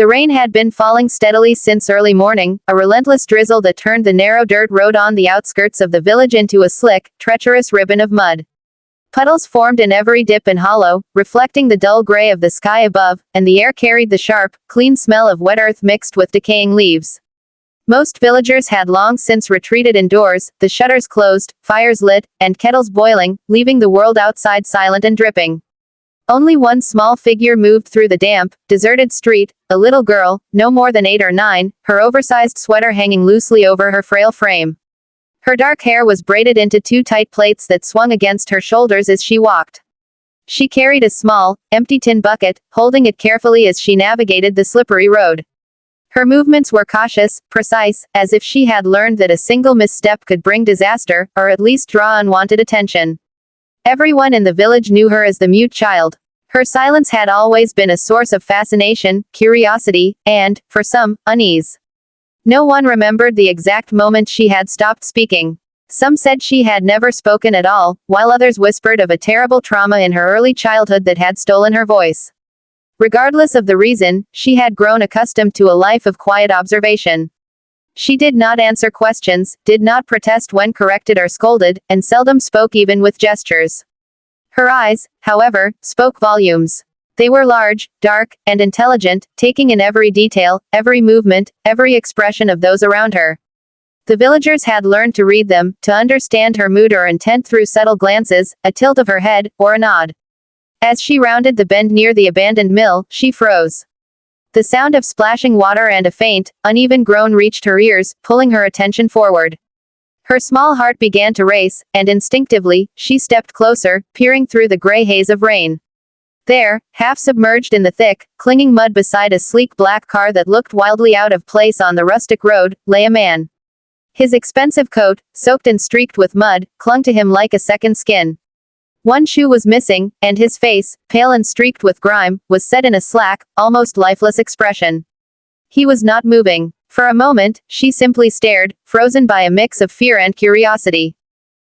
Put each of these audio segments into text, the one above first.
The rain had been falling steadily since early morning, a relentless drizzle that turned the narrow dirt road on the outskirts of the village into a slick, treacherous ribbon of mud. Puddles formed in every dip and hollow, reflecting the dull gray of the sky above, and the air carried the sharp, clean smell of wet earth mixed with decaying leaves. Most villagers had long since retreated indoors, the shutters closed, fires lit, and kettles boiling, leaving the world outside silent and dripping. Only one small figure moved through the damp, deserted street, a little girl, no more than 8 or 9, her oversized sweater hanging loosely over her frail frame. Her dark hair was braided into 2 tight plaits that swung against her shoulders as she walked. She carried a small, empty tin bucket, holding it carefully as she navigated the slippery road. Her movements were cautious, precise, as if she had learned that a single misstep could bring disaster, or at least draw unwanted attention. Everyone in the village knew her as the mute child. Her silence had always been a source of fascination, curiosity, and, for some, unease. No one remembered the exact moment she had stopped speaking. Some said she had never spoken at all, while others whispered of a terrible trauma in her early childhood that had stolen her voice. Regardless of the reason, she had grown accustomed to a life of quiet observation. She did not answer questions, did not protest when corrected or scolded, and seldom spoke even with gestures. Her eyes, however, spoke volumes. They were large, dark, and intelligent, taking in every detail, every movement, every expression of those around her. The villagers had learned to read them, to understand her mood or intent through subtle glances, a tilt of her head, or a nod. As she rounded the bend near the abandoned mill, she froze. The sound of splashing water and a faint, uneven groan reached her ears, pulling her attention forward. Her small heart began to race, and instinctively, she stepped closer, peering through the gray haze of rain. There, half submerged in the thick, clinging mud beside a sleek black car that looked wildly out of place on the rustic road, lay a man. His expensive coat, soaked and streaked with mud, clung to him like a second skin. One shoe was missing, and his face, pale and streaked with grime, was set in a slack, almost lifeless expression. He was not moving. For a moment, she simply stared, frozen by a mix of fear and curiosity.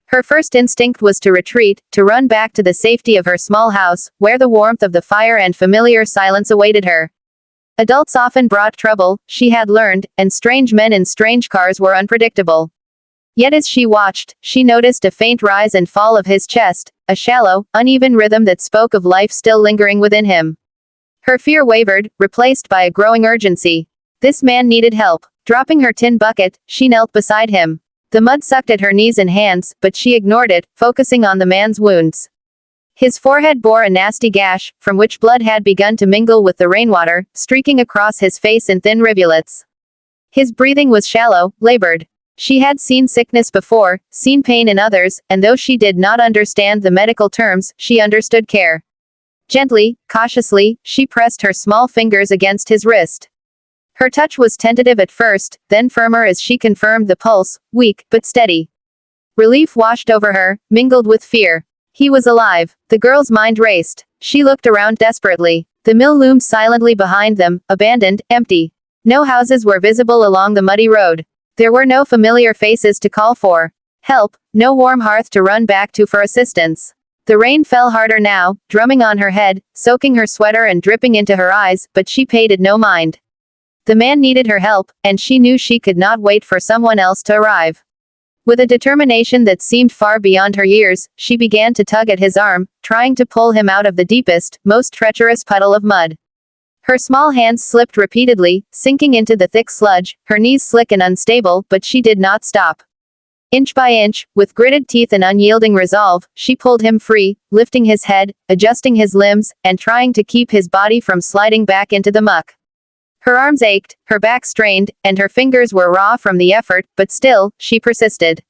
Her first instinct was to retreat, to run back to the safety of her small house, where the warmth of the fire and familiar silence awaited her. Adults often brought trouble, she had learned, and strange men in strange cars were unpredictable. Yet as she watched, she noticed a faint rise and fall of his chest, a shallow, uneven rhythm that spoke of life still lingering within him. Her fear wavered, replaced by a growing urgency. This man needed help. Dropping her tin bucket, she knelt beside him. The mud sucked at her knees and hands, but she ignored it, focusing on the man's wounds. His forehead bore a nasty gash, from which blood had begun to mingle with the rainwater, streaking across his face in thin rivulets. His breathing was shallow, labored. She had seen sickness before, seen pain in others, and though she did not understand the medical terms, she understood care. Gently, cautiously, she pressed her small fingers against his wrist. Her touch was tentative at first, then firmer as she confirmed the pulse, weak, but steady. Relief washed over her, mingled with fear. He was alive. The girl's mind raced. She looked around desperately. The mill loomed silently behind them, abandoned, empty. No houses were visible along the muddy road. There were no familiar faces to call for help, no warm hearth to run back to for assistance. The rain fell harder now, drumming on her head, soaking her sweater and dripping into her eyes, but she paid it no mind. The man needed her help, and she knew she could not wait for someone else to arrive. With a determination that seemed far beyond her years, she began to tug at his arm, trying to pull him out of the deepest, most treacherous puddle of mud. Her small hands slipped repeatedly, sinking into the thick sludge, her knees slick and unstable, but she did not stop. Inch by inch, with gritted teeth and unyielding resolve, she pulled him free, lifting his head, adjusting his limbs, and trying to keep his body from sliding back into the muck. Her arms ached, her back strained, and her fingers were raw from the effort, but still, she persisted.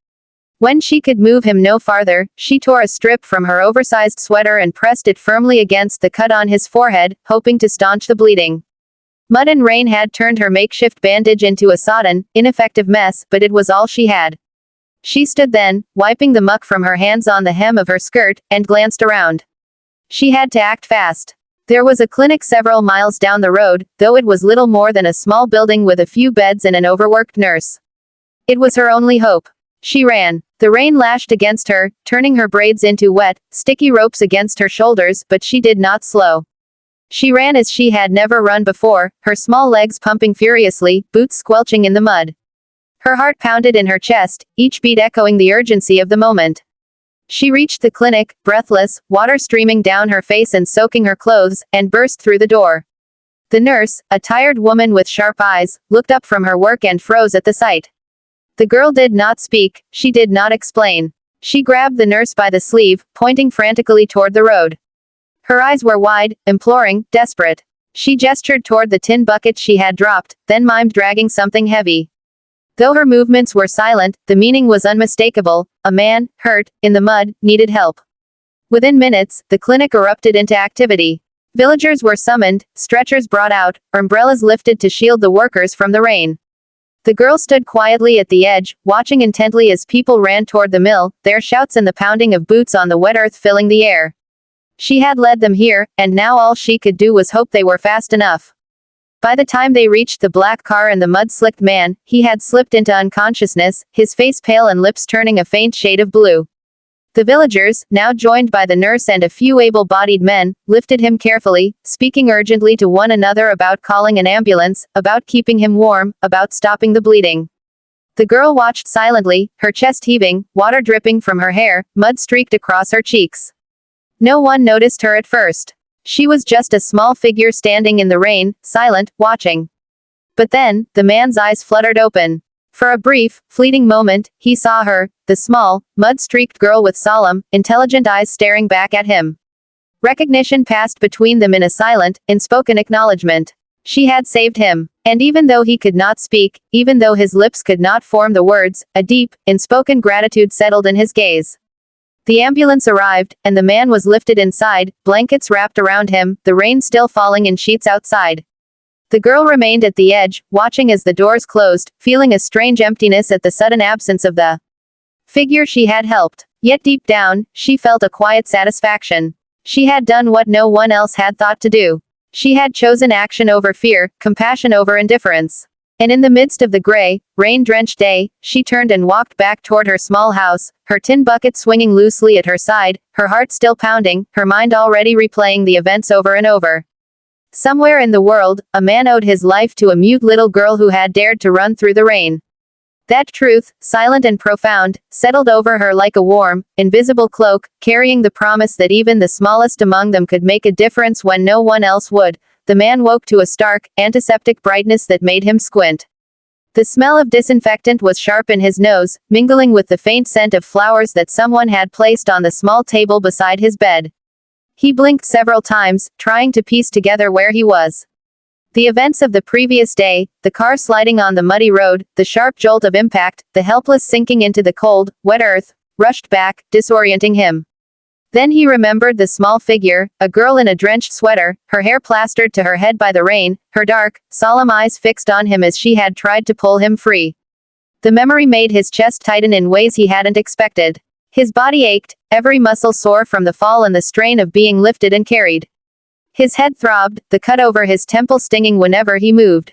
When she could move him no farther, she tore a strip from her oversized sweater and pressed it firmly against the cut on his forehead, hoping to staunch the bleeding. Mud and rain had turned her makeshift bandage into a sodden, ineffective mess, but it was all she had. She stood then, wiping the muck from her hands on the hem of her skirt, and glanced around. She had to act fast. There was a clinic several miles down the road, though it was little more than a small building with a few beds and an overworked nurse. It was her only hope. She ran. The rain lashed against her, turning her braids into wet, sticky ropes against her shoulders, but she did not slow. She ran as she had never run before, her small legs pumping furiously, boots squelching in the mud. Her heart pounded in her chest, each beat echoing the urgency of the moment. She reached the clinic, breathless, water streaming down her face and soaking her clothes, and burst through the door. The nurse, a tired woman with sharp eyes, looked up from her work and froze at the sight. The girl did not speak, she did not explain. She grabbed the nurse by the sleeve, pointing frantically toward the road. Her eyes were wide, imploring, desperate. She gestured toward the tin bucket she had dropped, then mimed dragging something heavy. Though her movements were silent, the meaning was unmistakable. A man, hurt, in the mud, needed help. Within minutes, the clinic erupted into activity. Villagers were summoned, stretchers brought out, umbrellas lifted to shield the workers from the rain. The girl stood quietly at the edge, watching intently as people ran toward the mill, their shouts and the pounding of boots on the wet earth filling the air. She had led them here, and now all she could do was hope they were fast enough. By the time they reached the black car and the mud-slicked man, he had slipped into unconsciousness, his face pale and lips turning a faint shade of blue. The villagers, now joined by the nurse and a few able-bodied men, lifted him carefully, speaking urgently to one another about calling an ambulance, about keeping him warm, about stopping the bleeding. The girl watched silently, her chest heaving, water dripping from her hair, mud streaked across her cheeks. No one noticed her at first. She was just a small figure standing in the rain, silent, watching. But then, the man's eyes fluttered open. For a brief, fleeting moment, he saw her, the small, mud-streaked girl with solemn, intelligent eyes staring back at him. Recognition passed between them in a silent, unspoken acknowledgement. She had saved him. And even though he could not speak, even though his lips could not form the words, a deep, unspoken gratitude settled in his gaze. The ambulance arrived, and the man was lifted inside, blankets wrapped around him, the rain still falling in sheets outside. The girl remained at the edge, watching as the doors closed, feeling a strange emptiness at the sudden absence of the figure she had helped. Yet deep down, she felt a quiet satisfaction. She had done what no one else had thought to do. She had chosen action over fear, compassion over indifference. And in the midst of the gray, rain-drenched day, she turned and walked back toward her small house, her tin bucket swinging loosely at her side, her heart still pounding, her mind already replaying the events over and over. Somewhere in the world, a man owed his life to a mute little girl who had dared to run through the rain. That truth, silent and profound, settled over her like a warm, invisible cloak, carrying the promise that even the smallest among them could make a difference when no one else would. The man woke to a stark, antiseptic brightness that made him squint. The smell of disinfectant was sharp in his nose, mingling with the faint scent of flowers that someone had placed on the small table beside his bed. He blinked several times, trying to piece together where he was. The events of the previous day, the car sliding on the muddy road, the sharp jolt of impact, the helpless sinking into the cold, wet earth, rushed back, disorienting him. Then he remembered the small figure, a girl in a drenched sweater, her hair plastered to her head by the rain, her dark, solemn eyes fixed on him as she had tried to pull him free. The memory made his chest tighten in ways he hadn't expected. His body ached, every muscle sore from the fall and the strain of being lifted and carried. His head throbbed, the cut over his temple stinging whenever he moved.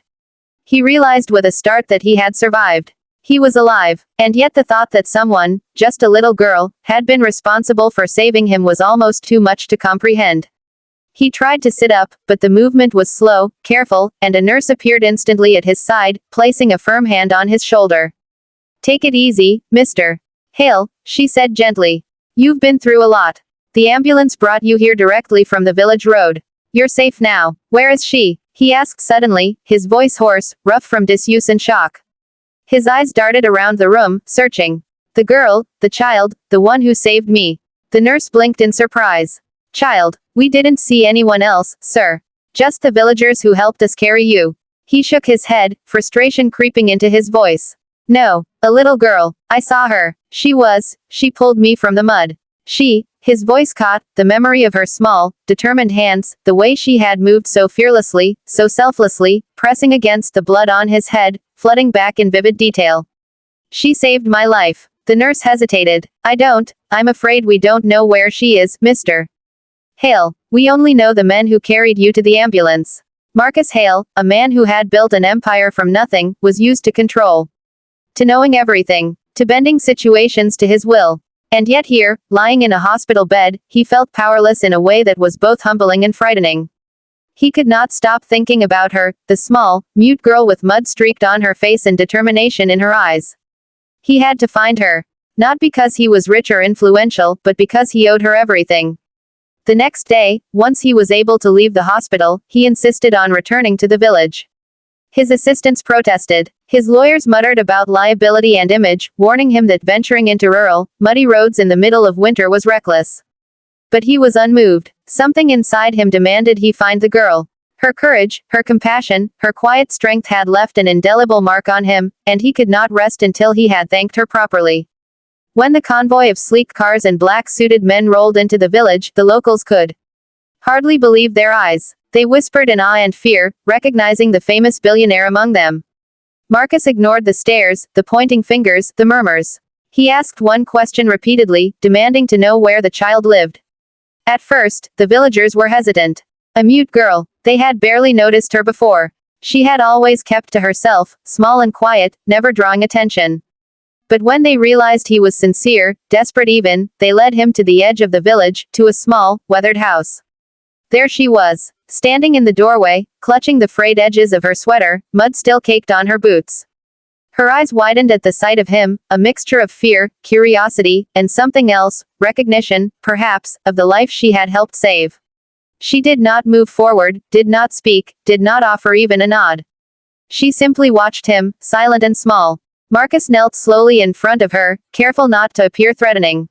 He realized with a start that he had survived. He was alive, and yet the thought that someone, just a little girl, had been responsible for saving him was almost too much to comprehend. He tried to sit up, but the movement was slow, careful, and a nurse appeared instantly at his side, placing a firm hand on his shoulder. "Take it easy, Mr. Hale," she said gently. "You've been through a lot. The ambulance brought you here directly from the village road. You're safe now. Where is she?" he asked suddenly, his voice hoarse, rough from disuse and shock. His eyes darted around the room, searching. "The girl, the child, the one who saved me." The nurse blinked in surprise. "Child, we didn't see anyone else, sir. Just the villagers who helped us carry you." He shook his head, frustration creeping into his voice. "No, a little girl. I saw her. She pulled me from the mud. His voice caught, the memory of her small, determined hands, the way she had moved so fearlessly, so selflessly, pressing against the blood on his head, flooding back in vivid detail. "She saved my life." The nurse hesitated. I'm afraid we don't know where she is, Mr. Hale. We only know the men who carried you to the ambulance." Marcus Hale, a man who had built an empire from nothing, was used to control. To knowing everything. To bending situations to his will. And yet here, lying in a hospital bed, he felt powerless in a way that was both humbling and frightening. He could not stop thinking about her, the small, mute girl with mud streaked on her face and determination in her eyes. He had to find her. Not because he was rich or influential, but because he owed her everything. The next day, once he was able to leave the hospital, he insisted on returning to the village. His assistants protested. His lawyers muttered about liability and image, warning him that venturing into rural, muddy roads in the middle of winter was reckless. But he was unmoved. Something inside him demanded he find the girl. Her courage, her compassion, her quiet strength had left an indelible mark on him, and he could not rest until he had thanked her properly. When the convoy of sleek cars and black-suited men rolled into the village, the locals could hardly believe their eyes. They whispered in awe and fear, recognizing the famous billionaire among them. Marcus ignored the stares, the pointing fingers, the murmurs. He asked one question repeatedly, demanding to know where the child lived. At first, the villagers were hesitant. A mute girl. They had barely noticed her before. She had always kept to herself, small and quiet, never drawing attention. But when they realized he was sincere, desperate even, they led him to the edge of the village, to a small, weathered house. There she was, standing in the doorway, clutching the frayed edges of her sweater, mud still caked on her boots. Her eyes widened at the sight of him, a mixture of fear, curiosity, and something else, recognition, perhaps, of the life she had helped save. She did not move forward, did not speak, did not offer even a nod. She simply watched him, silent and small. Marcus knelt slowly in front of her, careful not to appear threatening.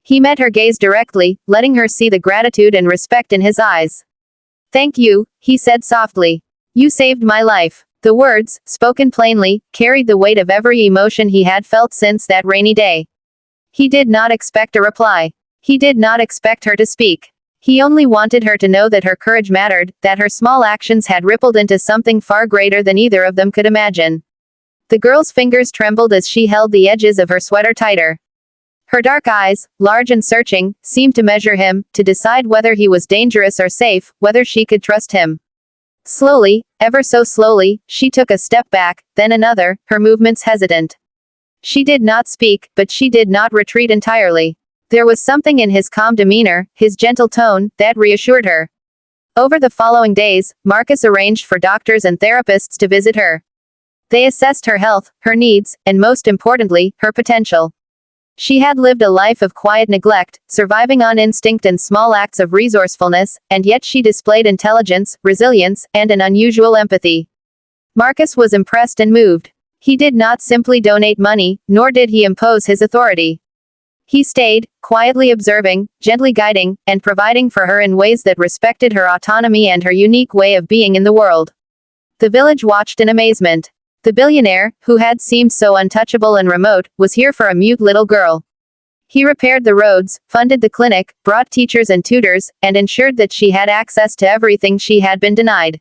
He met her gaze directly, letting her see the gratitude and respect in his eyes. "Thank you," he said softly. "You saved my life." The words, spoken plainly, carried the weight of every emotion he had felt since that rainy day. He did not expect a reply. He did not expect her to speak. He only wanted her to know that her courage mattered, that her small actions had rippled into something far greater than either of them could imagine. The girl's fingers trembled as she held the edges of her sweater tighter. Her dark eyes, large and searching, seemed to measure him, to decide whether he was dangerous or safe, whether she could trust him. Slowly, ever so slowly, she took a step back, then another, her movements hesitant. She did not speak, but she did not retreat entirely. There was something in his calm demeanor, his gentle tone, that reassured her. Over the following days, Marcus arranged for doctors and therapists to visit her. They assessed her health, her needs, and most importantly, her potential. She had lived a life of quiet neglect, surviving on instinct and small acts of resourcefulness, and yet she displayed intelligence, resilience, and an unusual empathy. Marcus was impressed and moved. He did not simply donate money, nor did he impose his authority. He stayed, quietly observing, gently guiding, and providing for her in ways that respected her autonomy and her unique way of being in the world. The village watched in amazement. The billionaire, who had seemed so untouchable and remote, was here for a mute little girl. He repaired the roads, funded the clinic, brought teachers and tutors, and ensured that she had access to everything she had been denied.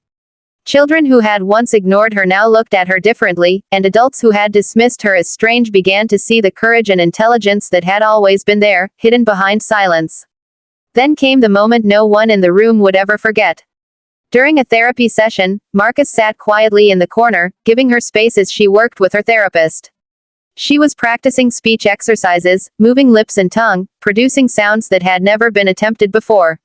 Children who had once ignored her now looked at her differently, and adults who had dismissed her as strange began to see the courage and intelligence that had always been there, hidden behind silence. Then came the moment no one in the room would ever forget. During a therapy session, Marcus sat quietly in the corner, giving her space as she worked with her therapist. She was practicing speech exercises, moving lips and tongue, producing sounds that had never been attempted before.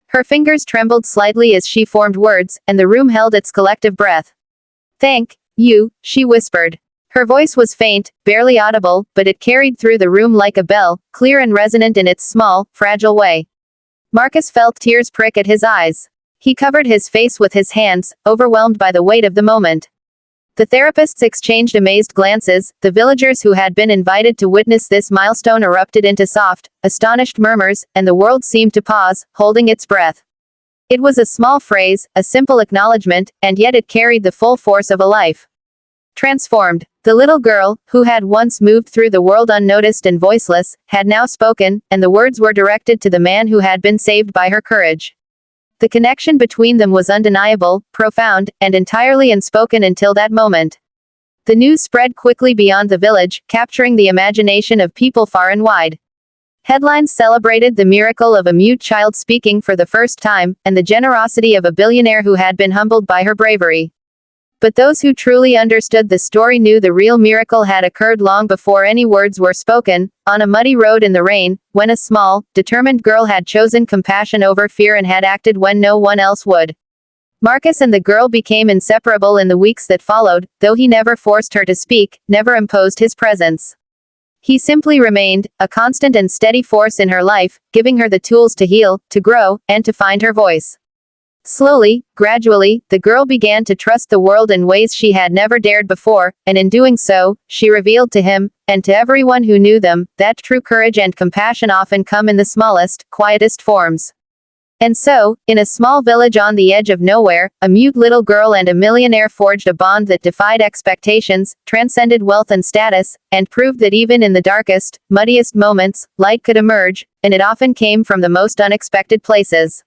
Her fingers trembled slightly as she formed words, and the room held its collective breath. "Thank you," she whispered. Her voice was faint, barely audible, but it carried through the room like a bell, clear and resonant in its small, fragile way. Marcus felt tears prick at his eyes. He covered his face with his hands, overwhelmed by the weight of the moment. The therapists exchanged amazed glances. The villagers who had been invited to witness this milestone erupted into soft, astonished murmurs, and the world seemed to pause, holding its breath. It was a small phrase, a simple acknowledgement, and yet it carried the full force of a life transformed. The little girl, who had once moved through the world unnoticed and voiceless, had now spoken, and the words were directed to the man who had been saved by her courage. The connection between them was undeniable, profound, and entirely unspoken until that moment. The news spread quickly beyond the village, capturing the imagination of people far and wide. Headlines celebrated the miracle of a mute child speaking for the first time, and the generosity of a billionaire who had been humbled by her bravery. But those who truly understood the story knew the real miracle had occurred long before any words were spoken, on a muddy road in the rain, when a small, determined girl had chosen compassion over fear and had acted when no one else would. Marcus and the girl became inseparable in the weeks that followed, though he never forced her to speak, never imposed his presence. He simply remained, a constant and steady force in her life, giving her the tools to heal, to grow, and to find her voice. Slowly, gradually, the girl began to trust the world in ways she had never dared before, and in doing so, she revealed to him, and to everyone who knew them, that true courage and compassion often come in the smallest, quietest forms. And so, in a small village on the edge of nowhere, a mute little girl and a millionaire forged a bond that defied expectations, transcended wealth and status, and proved that even in the darkest, muddiest moments, light could emerge, and it often came from the most unexpected places.